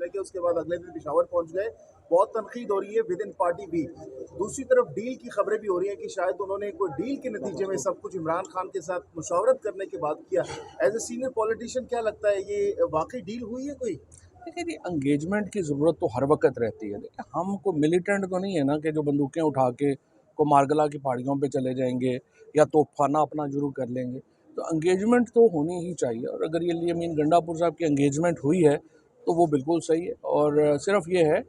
करने के, उसके बाद अगले दिन पिशावर पहुंच गए। बहुत तनकीद हो रही है विद इन पार्टी भी। दूसरी तरफ डील की खबरें भी हो रही हैं कि शायद उन्होंने कोई डील के नतीजे में सब कुछ इमरान खान के साथ मुशावरत करने के बाद किया। एज ए सीनियर पॉलिटिशियन क्या लगता है, ये वाकई डील हुई है कोई? देखिए जी, एंगेजमेंट की ज़रूरत तो हर वक्त रहती है। देखिए, हम को मिलिटेंट तो नहीं है ना कि जो बंदूकें उठा के को मारगला की पहाड़ियों पे चले जाएंगे या तोपखाना अपना शुरू कर लेंगे। तो एंगेजमेंट तो होनी ही चाहिए, और अगर ये अमीन गंडापुर साहब की एंगेजमेंट हुई है तो वो बिल्कुल सही है। और सिर्फ ये है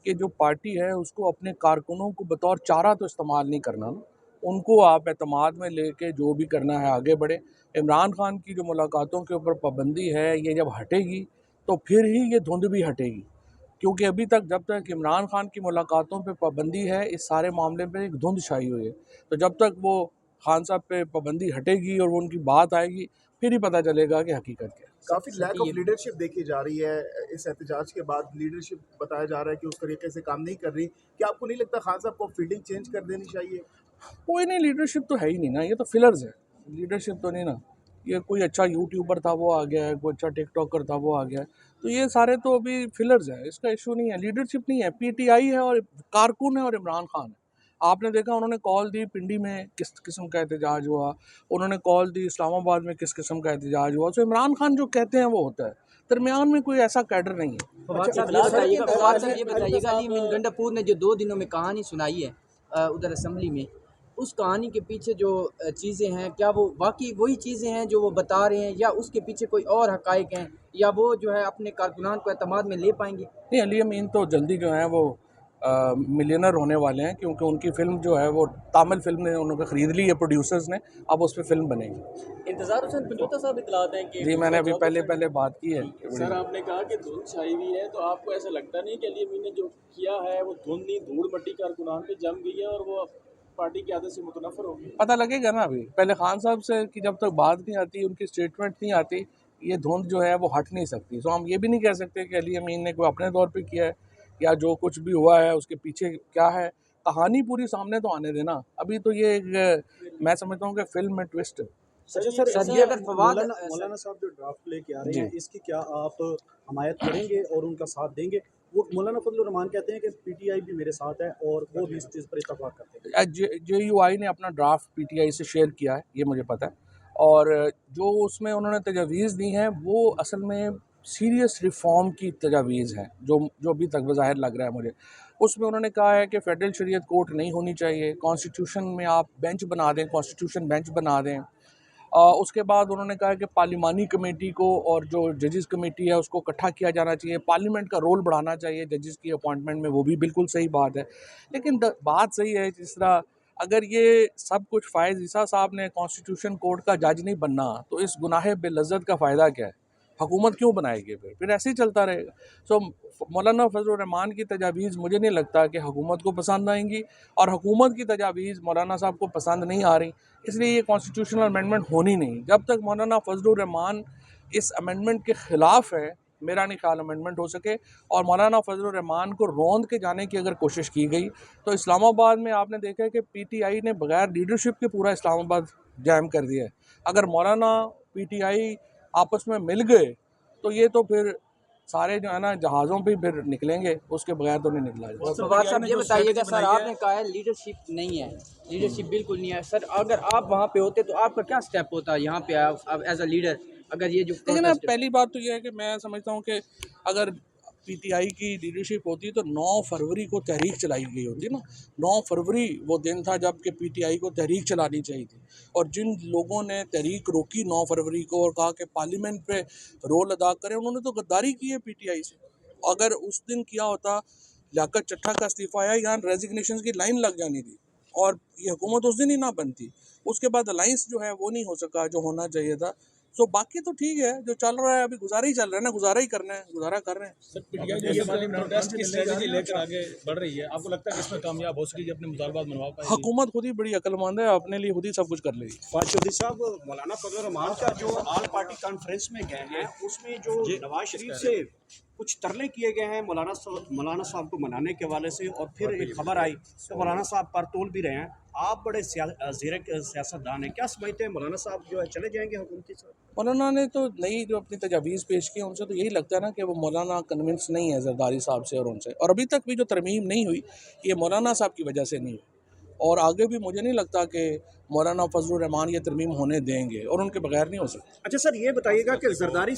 कि जो पार्टी है उसको अपने कारकुनों को बतौर चारा तो इस्तेमाल नहीं करना ना, उनको आप एतमाद में लेके जो भी करना है आगे बढ़े। इमरान खान की जो मुलाकातों के ऊपर पाबंदी है, ये जब हटेगी तो फिर ही ये धुंध भी हटेगी, क्योंकि अभी तक जब तक इमरान खान की मुलाकातों पे पाबंदी है, इस सारे मामले पे एक धुंध छाई हुई है। तो जब तक वो खान साहब पे पाबंदी हटेगी और वो उनकी बात आएगी, फिर ही पता चलेगा कि हकीकत क्या है। काफी लैक ऑफ लीडरशिप देखी जा रही है इस एहतजाज के बाद। लीडरशिप बताया जा रहा है कि उस तरीके से काम नहीं कर रही। क्या आपको नहीं लगता खान साहब को फील्डिंग चेंज कर देनी चाहिए? कोई नहीं, लीडरशिप तो है ही नहीं ना, ये तो फिलर्स है, लीडरशिप तो नहीं ना। ये कोई अच्छा यूट्यूबर था वो आ गया है, कोई अच्छा टिकटॉकर था वो आ गया है, तो ये सारे तो अभी फिलर्स हैं, इसका इशू नहीं है, लीडरशिप नहीं है। पीटीआई है और कारकुन है और इमरान खान है। आपने देखा उन्होंने कॉल दी पिंडी में किस किस्म का एहतजाज हुआ, उन्होंने कॉल दी इस्लामाबाद में किस किस्म का एहतजाज हुआ। तो इमरान खान जो कहते हैं वो होता है, दरमियान में कोई ऐसा कैडर नहीं है। फवाद साहब ये बताइएगा अली अमीन गंडापुर ने जो 2 दिनों में कहानी सुनाई है उधर असम्बली में, उस कहानी के पीछे जो चीज़ें हैं, क्या वो वाकई वही चीज़ें हैं जो वो बता रहे हैं, या उसके पीछे कोई और हकाइक हैं, या वो जो है अपने कारकुनान को एतमाद में ले पाएंगे? नहीं, अली अमीन तो जल्दी जो है वो मिलियनर होने वाले हैं, क्योंकि उनकी फ़िल्म जो है वो तामिल फ़िल्म ने उन्होंने ख़रीद ली है प्रोड्यूसर्स ने, अब उस पर फ़िल्म बनेगी। इंतजार हुसैन पंजोता साहब इतलात हैं कि जी, मैंने अभी पहले बात की है। सर आपने कहा कि धुंध छाई हुई है, तो आपको ऐसा लगता नहीं कि अली अमीन ने जो किया है वो धुंध नहीं, धूल मट्टी कारकुनान पे जम गई है और वो पार्टी की आदत से मुतनफर हो गई? पता लगेगा ना, अभी पहले खान साहब से कि जब तक बात नहीं आती, उनकी स्टेटमेंट नहीं आती, ये धुंध जो है वो हट नहीं सकती। तो हम ये भी नहीं कह सकते कि अली अमीन ने कोई अपने तौर पे किया है, या जो कुछ भी हुआ है उसके पीछे क्या है। कहानी पूरी सामने तो आने देना, अभी तो ये एक मैं समझता हूँ कि फिल्म में ट्विस्ट है। मौलाना साहब जो ड्राफ्ट लेके आ रहे हैं, इसकी क्या आप हमायत करेंगे और उनका साथ देंगे? वो मौलाना फजलुर रहमान कहते हैं कि पीटीआई भी मेरे साथ है और वो भी इस चीज़ पर इत्तफाक करते हैं। JUI ने अपना ड्राफ्ट पीटीआई से शेयर किया है, ये मुझे पता है, और जो उसमें उन्होंने तजावीज़ दी हैं वो असल में सीरियस रिफॉर्म की तजावीज़ हैं, जो अभी तक बज़ाहिर लग रहा है मुझे। उसमें उन्होंने कहा है कि फेडरल शरीयत कोर्ट नहीं होनी चाहिए, कॉन्स्टिट्यूशन में आप बेंच बना दें, कॉन्स्टिट्यूशन बेंच बना दें। उसके बाद उन्होंने कहा कि पार्लिमानी कमेटी को और जो जजेस कमेटी है उसको इकट्ठा किया जाना चाहिए, पार्लियामेंट का रोल बढ़ाना चाहिए जजेस की अपॉइंटमेंट में, वो भी बिल्कुल सही बात है। लेकिन बात सही है, जिस तरह अगर ये सब कुछ फ़ायज़ ईसा साहब ने कॉन्स्टिट्यूशन कोर्ट का जज नहीं बनना, तो इस गुनाह बेलज़्ज़त का फ़ायदा क्या है? हुकूमत क्यों बनाएगी? फिर ऐसे ही चलता रहेगा। सो मौलाना फजलुर रहमान की तजावीज़ मुझे नहीं लगता कि हुकूमत को पसंद आएंगी, और हुकूमत की तजावीज़ मौलाना साहब को पसंद नहीं आ रही, इसलिए ये कॉन्स्टिट्यूशनल अमेंडमेंट होनी नहीं। जब तक मौलाना फजलुर रहमान इस अमेंडमेंट के ख़िलाफ़ है, मेरा नहीं ख्याल अमेंडमेंट हो सके। और मौलाना फजलुर रहमान को रौंद के जाने की अगर कोशिश की गई, तो इस्लामाबाद में आपने देखा है कि पीटीआई ने बगैर लीडरशिप के पूरा इस्लामाबाद जैम कर दिया है। अगर मौलाना पीटीआई आपस में मिल गए, तो ये तो फिर सारे जो है ना जहाज़ों पे फिर निकलेंगे, उसके बगैर तो नहीं निकला जाए। फवाद साहब ये बताइएगा सर, आपने कहा है लीडरशिप नहीं है, लीडरशिप बिल्कुल नहीं है सर, अगर आप वहाँ पे होते तो आपका क्या स्टेप होता यहाँ पे आप एज अ लीडर? अगर ये जो लेकिन अब पहली बात तो ये है कि मैं समझता हूँ कि अगर पीटीआई की लीडरशिप होती तो 9 फरवरी को तहरीक चलाई गई होती ना। 9 फरवरी वो दिन था जब कि पीटीआई को तहरीक चलानी चाहिए थी, और जिन लोगों ने तहरीक रोकी 9 फरवरी को और कहा कि पार्लियामेंट पे रोल अदा करें, उन्होंने तो गद्दारी की है पीटीआई से। अगर उस दिन किया होता, लियाकत चट्टा का इस्तीफ़ा आया, यहाँ रेजिग्नेशन की लाइन लग जानी थी और ये हुकूमत उस दिन ही ना बनती। उसके बाद अलाइंस जो है वो नहीं हो सका जो होना चाहिए था। सो बाकी तो ठीक है, जो चल रहा है अभी गुजारा ही चल रहा है ना, गुजारा ही करना है, गुजारा कर रहे हैं। सर पीटीआई जो ये वाली प्रोटेस्ट की स्ट्रेटजी लेकर आगे बढ़ रही है, आपको लगता है कि इसमें कामयाब हो सकेगी, अपने मुतालबात मनवा पाएगी? हुकूमत खुद ही बड़ी अक्लमंद है, अपने लिए खुद ही सब कुछ कर लेगी। फाशुद्दी साहब, मौलाना फजलुर रहमान का जो ऑल पार्टी कॉन्फ्रेंस में गए हैं, उसमें जो नवाज शरीफ से कुछ तरले किए गए हैं मौलाना साहब को मनाने के हवाले से, और फिर एक खबर आई तो मौलाना साहब पर तोल भी रहे हैं, आप बड़े ज़ीरक सियासतदान हैं, क्या समझते हैं मौलाना साहब जो है चले जाएंगे हुकूमती साहब? मौलाना ने तो नई जो अपनी तजावीज़ पेश की उनसे तो यही लगता है ना कि वो मौलाना कन्विंस नहीं है जरदारी साहब से और उनसे, और अभी तक भी जो तरमीम नहीं हुई ये मौलाना साहब की वजह से नहीं हुई, और आगे भी मुझे नहीं लगता कि मौलाना फजलुर रहमान ये तरमीम होने देंगे, और उनके बगैर नहीं हो सकती। अच्छा सर, ये बताइएगा कि जरदारी